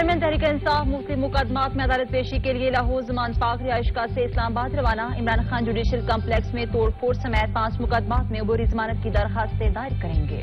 Chairman Tehreek Insaf مختلف مقدمات میں عدالت پیشی کے لیے لاہور زمان پاک رہائشگاہ سے اسلام آباد روانہ۔ عمران خان جوڈیشل کمپلیکس میں توڑ پھوڑ سمیت 5 مقدمات میں عبوری ضمانت کی درخواستیں دائر کریں گے۔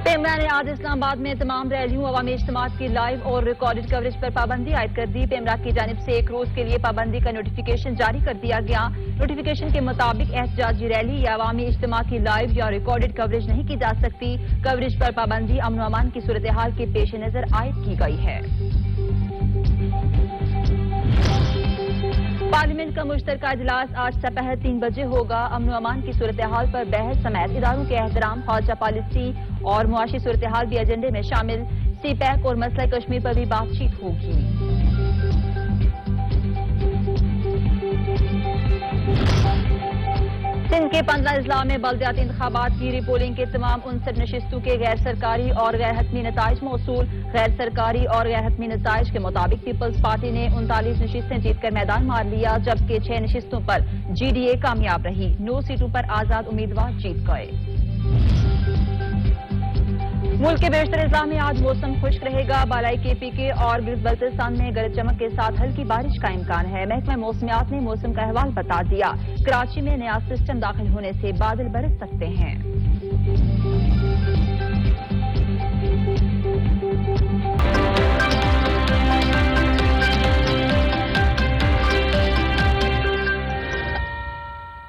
پیمرا نے آج اسلام آباد میں تمام ریلیوں عوامی اجتماعات کی لائیو اور ریکارڈڈ کوریج پر پابندی عائد کر دی۔ پیمرا کی جانب سے 1 روز کے لیے پابندی کا نوٹیفیکیشن جاری کر دیا گیا۔ نوٹیفیکیشن کے مطابق احتجاجی ریلی یا عوامی اجتماع کی لائیو یا ریکارڈڈ کوریج نہیں کی جا سکتی۔ کوریج پر پابندی امن و امان کی صورتحال کے پیش نظر عائد کی گئی ہے۔ پارلیمنٹ کا مشترکہ اجلاس آج سپہر 3 بجے ہوگا۔ امن و امان کی صورتحال پر بحث سمیت اداروں کے احترام، خارجہ پالیسی اور معاشی صورتحال بھی ایجنڈے میں شامل۔ سی پیک اور مسئلہ کشمیر پر بھی بات چیت ہوگی۔ سندھ کے 15 اضلاع میں بلدیاتی انتخابات کی ری پولنگ کے تمام 59 نشستوں کے غیر سرکاری اور غیر حتمی نتائج موصول۔ غیر سرکاری اور غیر حتمی نتائج کے مطابق پیپلز پارٹی نے 39 نشستیں جیت کر میدان مار لیا، جبکہ 6 نشستوں پر جی ڈی اے کامیاب رہی۔ 9 سیٹوں پر آزاد امیدوار جیت گئے۔ ملک کے بیشتر اضلاع میں آج موسم خشک رہے گا۔ بالائی کے پی کے اور گلگت بلتستان میں گرج چمک کے ساتھ ہلکی بارش کا امکان ہے۔ محکمہ موسمیات نے موسم کا احوال بتا دیا۔ کراچی میں نیا سسٹم داخل ہونے سے بادل برس سکتے ہیں۔